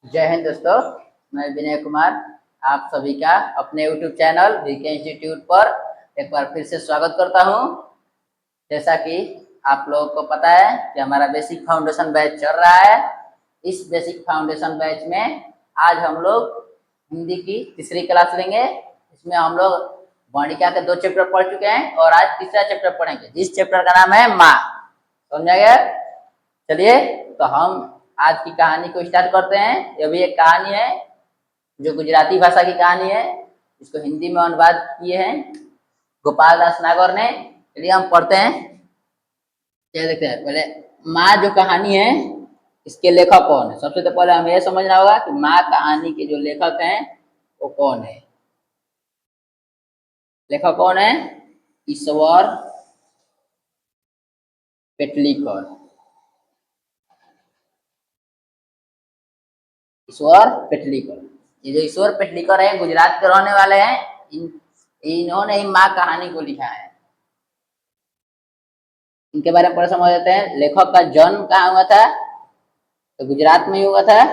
जय हिंद दोस्तों। मैं विनय कुमार आप सभी का अपने YouTube चैनल वीके इंस्टीट्यूट पर एक बार फिर से स्वागत करता हूं। जैसा कि आप लोगों को पता है कि हमारा बेसिक फाउंडेशन बैच चल रहा है। इस बेसिक फाउंडेशन बैच में आज हम लोग हिंदी की तीसरी क्लास लेंगे। इसमें हम लोग वर्णिका के 2 चैप्टर पढ़ चुके हैं और आज तीसरा चैप्टर पढ़ेंगे, जिस चैप्टर का नाम है माँ। समझा गया? चलिए तो हम आज की कहानी को स्टार्ट करते हैं। यह भी एक कहानी है जो गुजराती भाषा की कहानी है। इसको हिंदी में अनुवाद किए हैं गोपाल दास नागर ने। चलिए हम पढ़ते हैं। क्या देखते हैं पहले, माँ जो कहानी है इसके लेखक कौन है। सबसे तो पहले हमें यह समझना होगा कि माँ कहानी के जो लेखक हैं वो कौन है। लेखक कौन है? ईश्वर पेटलीकर। ईश्वर पेटलीकर, ये जो ईश्वर पेटलीकर है गुजरात के रहने वाले हैं। इन्होंने ही माँ कहानी को लिखा है। इनके बारे में पढ़ समझ लेते हैं। लेखक का जन्म कहाँ हुआ था? तो गुजरात में ही हुआ था।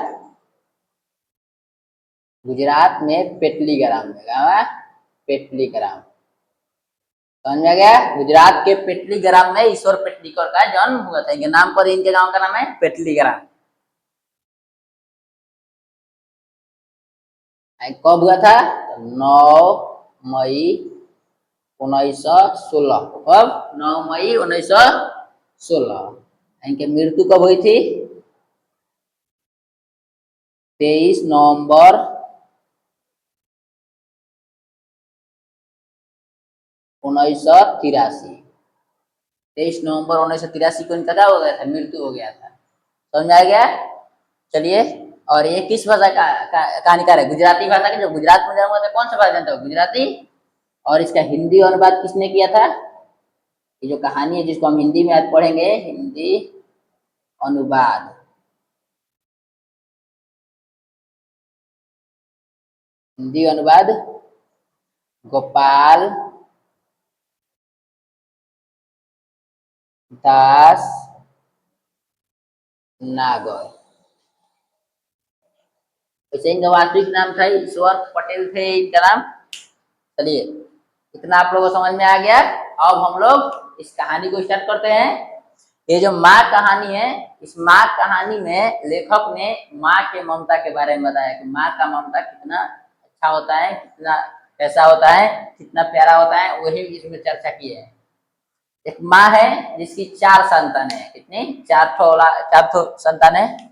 गुजरात में पेटली ग्राम में। कहाँ? पेटली ग्राम। समझ में आ गया? गुजरात के पेटली ग्राम में ईश्वर पेटलीकर का जन्म हुआ था। इनके नाम पर इनके गांव का नाम है पेटली ग्राम। कब हुआ था? 9 मई 1916। कब? 9 मई 1916। इनकी मृत्यु कब हुई थी? 23 नवंबर 1983। 23 नवंबर 1983 को इनका क्या हो गया था? मृत्यु हो गया था। समझ में आ गया? चलिए, और ये किस भाषा का कहानीकार है? गुजराती भाषा के। जो गुजरात में जन्म हुआ था, कौन सा भाषा जानता हो? गुजराती। और इसका हिंदी अनुवाद किसने किया था? ये जो कहानी है जिसको हम हिंदी में आज पढ़ेंगे, हिंदी अनुवाद हिंदी अनुवाद गोपाल दास नागर। वैसे इनका वास्तविक नाम था ईश्वर पटेल थे इनका नाम। चलिए, इतना आप लोगों को समझ में आ गया। अब हम लोग इस कहानी को स्टार्ट करते हैं। ये जो माँ कहानी है, इस माँ कहानी में लेखक ने माँ के ममता के बारे में बताया कि माँ का ममता कितना अच्छा होता है, कितना कैसा होता है, कितना प्यारा होता है, वही इसमें चर्चा की है। एक माँ है जिसकी 4 संतान है। कितनी? 4 संतान है।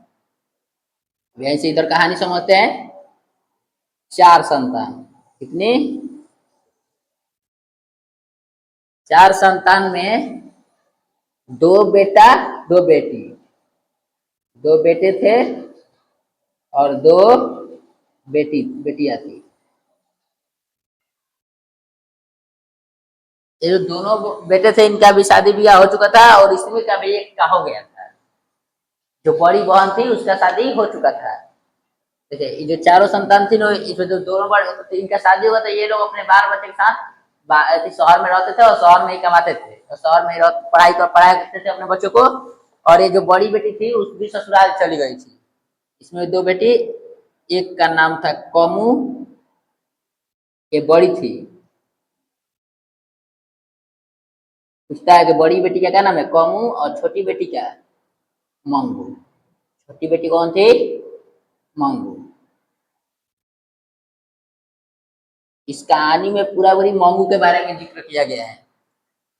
यहीं से इधर कहानी समझते हैं। 4 संतान। कितनी? 4 संतान में 2 बेटा 2 बेटी। 2 बेटे थे और 2 बेटियां थी। ये जो दोनों बेटे थे इनका भी शादी ब्याह हो चुका था और इसमें का भी एक का हो गया था। जो बड़ी बहन थी उसका शादी हो चुका था। देखिए, ये जो 4 संतान थी, इसमें जो दोनों बड़े तो इनका शादी हुआ था। ये लोग अपने बाल बच्चे के साथ शहर में रहते थे और शहर में ही कमाते थे और शहर में ही पढ़ाई करते थे अपने बच्चों को। और ये जो बड़ी बेटी थी उस भी ससुराल चली गई थी। इसमें 2 बेटी, एक का नाम था कमू, ये बड़ी थी। पूछता है कि बड़ी बेटी का क्या नाम है? कमू। और छोटी बेटी क्या? मंगू। छोटी बेटी कौन थी? मंगू। इस कहानी में पूरा पूरी मंगू के बारे में जिक्र किया गया है,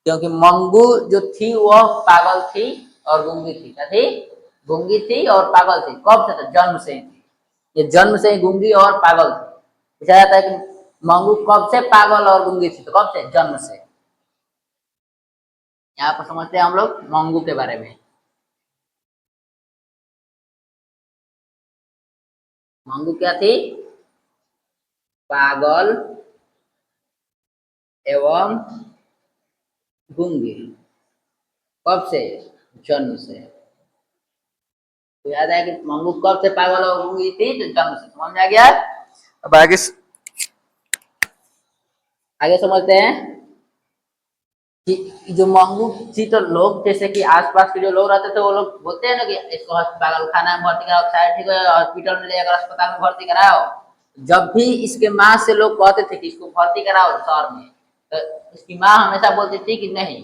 क्योंकि मंगू जो थी वह पागल थी और गूंगी थी। क्या थी? गूंगी थी और पागल थी। कब से? जन्म से ही थी। ये जन्म से ही गूंगी और पागल थी। पूछा जाता है कि मंगू कब से पागल और गूंगी थी? तो कब से? जन्म से। यहाँ पर समझते हैं हम लोग मंगू के बारे में। मंगू क्या थी? पागल एवं गूंगी। कब से? जन्म से। तो याद है कि मंगू कब से पागल और गूंगी थी? तो जन्म से। समझ में आ गया? अब आगे समझते हैं। कि जो मंगू थी तो लोग जैसे कि आसपास के जो लोग रहते थे वो लोग बोलते हैं ना कि इसको पागल खाना में भर्ती कराओ, शायद ठीक हो, हॉस्पिटल में ले जाकर अस्पताल में भर्ती कराओ। जब भी इसके माँ से लोग कहते थे कि इसको भर्ती कराओ शहर में, तो इसकी माँ हमेशा बोलती थी कि नहीं,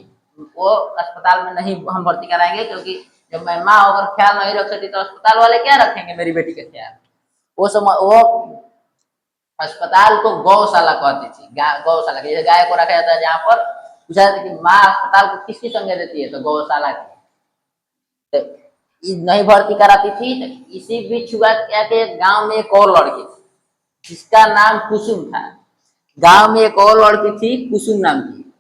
वो अस्पताल में नहीं हम भर्ती कराएंगे, क्योंकि जब मैं माँ होकर ख्याल नहीं रख सकती तो अस्पताल वाले क्या रखेंगे मेरी बेटी का ख्याल। वो अस्पताल को गौशाला कहती थी, गौशाला जैसे गाय को रखा जाता है, जहाँ पर पूछा जाता है कि माँ अस्पताल को किसकी संज्ञा देती है, तो गौशाला की। तो नहीं भर्ती कराती थी। तो इसी बीच हुआ क्या कि गांव में एक और लड़की थी जिसका नाम कुसुम था। गांव में एक और लड़की थी कुसुम नाम की,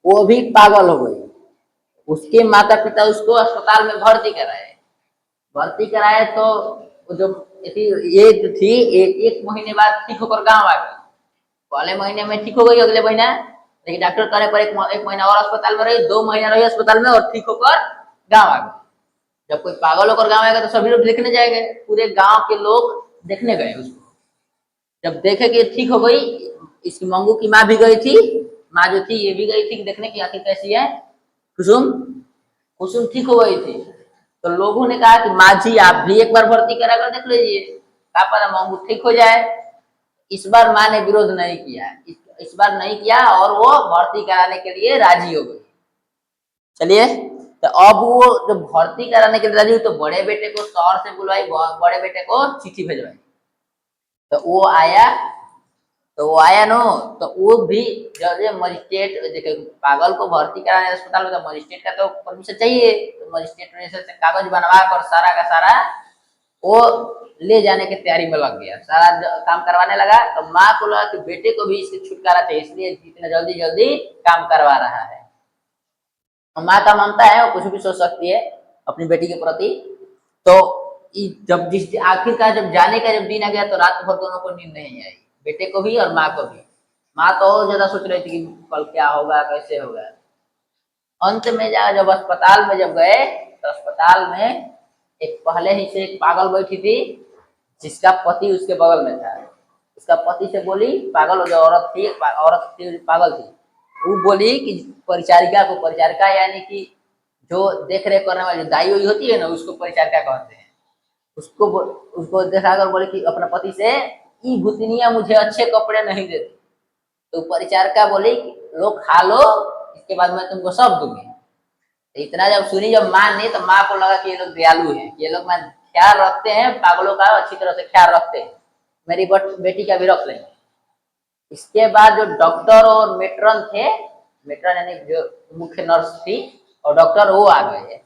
वो भी पागल हो गई। उसके माता पिता उसको अस्पताल में भर्ती कराए तो जो ये जो थी एक महीने बाद ठीक होकर गांव आ गई। पहले महीने में ठीक हो गई, अगले महीना लेकिन डॉक्टर कहने पर एक महीना और अस्पताल में रही, 2 महीना रही अस्पताल में और ठीक होकर गांव आ गई। जब कोई पागल होकर गांव आएगा तो सभी लोग देखने जाएंगे, पूरे गांव के लोग देखने गए उसको। जब देखे कि ठीक हो गई, इसकी मंगू की माँ भी गई थी, माँ जो थी ये भी गई थी देखने की आखिर कैसी है कुसुम। कुसुम ठीक हो गई थी तो लोगों ने कहा कि माँ जी आप भी एक बार भर्ती करा कर देख लीजिए, क्या पता मंगू ठीक हो जाए। इस बार माँ ने विरोध नहीं किया, इस बार नहीं किया और वो भर्ती कराने के लिए राजी हो गई। चलिए, तो अब वो जब भर्ती कराने के लिए राजी हुई तो बड़े बेटे को शहर से बुलवाई, बड़े बेटे को चिट्ठी भेजवाई। तो वो आया, नो तो वो भी जब मजिस्ट्रेट देखो पागल को भर्ती कराने अस्पताल में तो मजिस्ट्रेट का तो परमिशन चाहिए। तो मजिस्ट्रेट से कागज बनवा कर सारा का सारा वो ले जाने की तैयारी में लग गया, सारा काम करवाने लगा। तो माँ को लगा कि बेटे को भी इससे छुटकारा चाहिए, इसलिए जितना जल्दी जल्दी काम करवा रहा है। माँ का ममता है, वो कुछ भी सोच सकती है अपनी बेटी के प्रति। तो जब जिस आखिरकार जब जाने का जब दिन आ गया तो रात भर दोनों को नींद नहीं आई, बेटे को भी और माँ को भी। माँ तो और ज्यादा सोच रही थी कि कल क्या होगा कैसे होगा। अंत में जब अस्पताल में जब गए तो अस्पताल में एक पहले ही से एक पागल बैठी थी जिसका पति उसके बगल में था। उसका पति से बोली, पागल जो औरत थी पागल थी, वो बोली कि परिचारिका यानी कि जो देख रेख करने वाली दाई हुई होती है ना, उसको परिचारिका कहते हैं। उसको दिखाकर बोले कि अपने पति से, ई भूतनिया मुझे अच्छे कपड़े नहीं देती। तो परिचारिका बोली लो खा लो, इसके बाद मैं तुमको सब दूंगी। तो इतना जब सुनी जब माँ ने, तो माँ को लगा कि ये लोग दयालु हैं, ये लोग मैं ख्याल रखते हैं, पागलों का अच्छी तरह से ख्याल रखते हैं, मेरी बेटी का भी रख लेंगे। इसके बाद जो डॉक्टर और मेट्रन थे, मेट्रन यानी जो मुख्य नर्स थी और डॉक्टर, वो आ गए।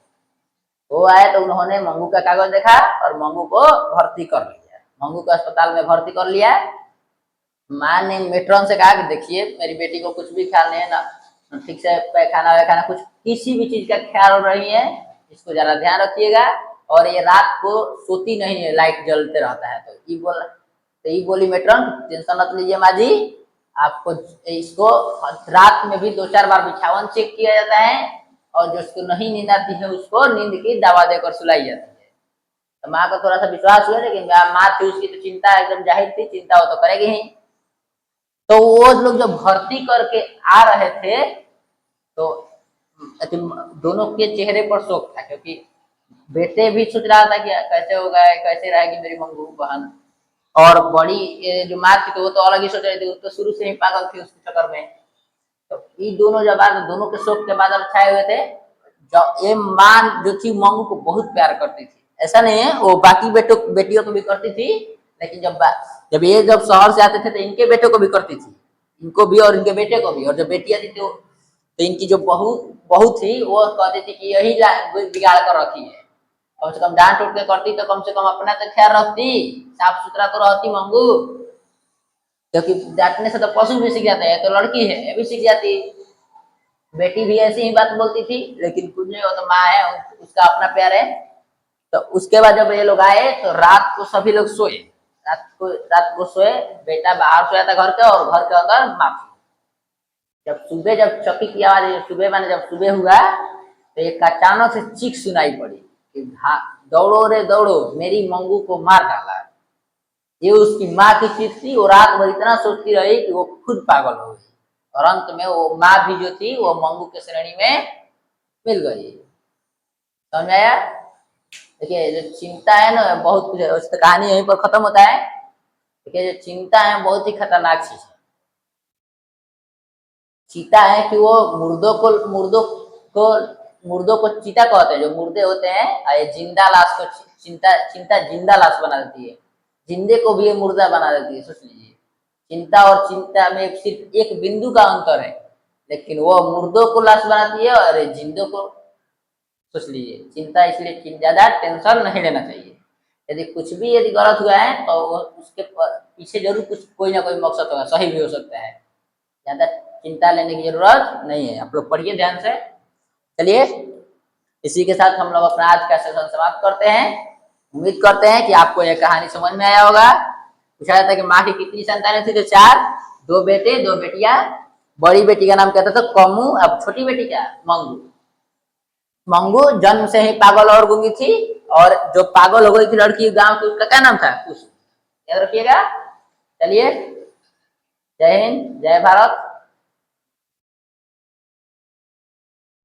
वो आए तो उन्होंने मंगू का कागज देखा और मंगू को भर्ती कर लिया, मंगू को अस्पताल में भर्ती कर लिया। माँ ने मेट्रन से कहा कि देखिए मेरी बेटी को कुछ भी ख्याल नहीं है ना, ठीक से पैखाना वैखाना कुछ किसी भी चीज का ख्याल रही है, इसको जरा ध्यान रखिएगा। और ये रात को सोती नहीं है, लाइट जलते रहता है। तो ये बोली मेट्रन टेंशन मत लीजिए माँ जी, आपको इसको रात में भी 2-4 बार बिछावन चेक किया जाता है और जो उसको नहीं नींद आती है उसको नींद की दवा देकर सुलाई जाती है। तो माँ को थोड़ा सा विश्वास हुआ, लेकिन माँ थी उसकी तो चिंता एकदम जाहिर थी, चिंता वो तो करेगी ही। तो वो लोग जब भर्ती करके आ रहे थे तो दोनों के चेहरे पर शोक था, क्योंकि बेटे भी सोच रहा था कि कैसे होगा, कैसे रहेगी मेरी मंगू बहन। और बड़ी जो माँ थी तो वो तो अलग ही सोच रही थी, वो तो शुरू से ही पागल थी उसके चक्कर में। तो ये दोनों जब दोनों के शोक के बादल छाए हुए थे। जो ये माँ जो थी मंगू को बहुत प्यार करती थी, ऐसा नहीं है वो बाकी बेटियों को भी करती थी, लेकिन जब ये जब शहर से आते थे तो इनके बेटे को भी करती थी, इनको भी और इनके बेटे को भी। और जो बेटियां थी तो इनकी जो बहू थी वो कहती थी कि यही बिगाड़ कर रखी है, कम से कम डांट उठ के करती तो कम से कम अपना तो ख्याल रखती, साफ सुथरा तो रहती मंगू। क्योंकि डांटने से तो पशु भी सीख जाते हैं, तो लड़की है ये भी सीख जाती। बेटी भी ऐसी ही बात बोलती थी, लेकिन कुछ नहीं, वो तो माँ है, उसका अपना प्यार है। तो उसके बाद जब ये लोग आए तो रात को सभी लोग सोए, रात को सोए, बेटा बाहर सोया था घर के और घर के अंदर माँ थी। जब सुबह जब चक्की की आवाज, सुबह माने जब सुबह हुआ तो एक अचानक से चीख सुनाई पड़ी कि दौड़ो रे दौड़ो, मेरी मंगू को मार डाला। ये उसकी माँ की चीख थी। वो रात भर इतना सोचती रही कि वो खुद पागल हो गई और अंत में वो माँ भी जो थी वो मंगू के श्रेणी में मिल गई। समझ में आया? देखिए जो चिंता है ना, बहुत कुछ है, उसकी कहानी यहीं पर खत्म होता है। देखिए जो चिंता है बहुत ही खतरनाक चीज है। चीता है कि वो को मुर्दों को चीता कहते हैं। जो मुर्दे होते हैं ये जिंदा लाश को चिंता चिंता जिंदा लाश बना देती है। जिंदे को भी ये मुर्दा बना देती है। सोच लीजिए, चिंता और चिंता में सिर्फ एक बिंदु का अंतर है, लेकिन वो मुर्दों को लाश बनाती है और जिंदों को। सोच लीजिए, चिंता इसलिए ज्यादा टेंशन नहीं लेना चाहिए। यदि कुछ भी यदि गलत हुआ है तो उसके पीछे जरूर कुछ कोई ना कोई मकसद होगा, सही भी हो सकता है। ज्यादा चिंता लेने की जरूरत नहीं है। आप लोग पढ़िए ध्यान से। चलिए, इसी के साथ हम लोग अपना आज का सेशन समाप्त करते हैं। उम्मीद करते हैं कि आपको यह कहानी समझ में आया होगा। पूछा जाता है कि माँ की कितनी संतानें थी? तो 4, 2 बेटे 2 बेटियां। बड़ी बेटी का नाम कहता था कमू, अब छोटी बेटी क्या? मंगू। मंगू जन्म से ही पागल और गूंगी थी, और जो पागल हो गई थी लड़की गांव की, उसका क्या नाम था? कुश। याद रखिएगा। चलिए, जय हिंद, जय भारत।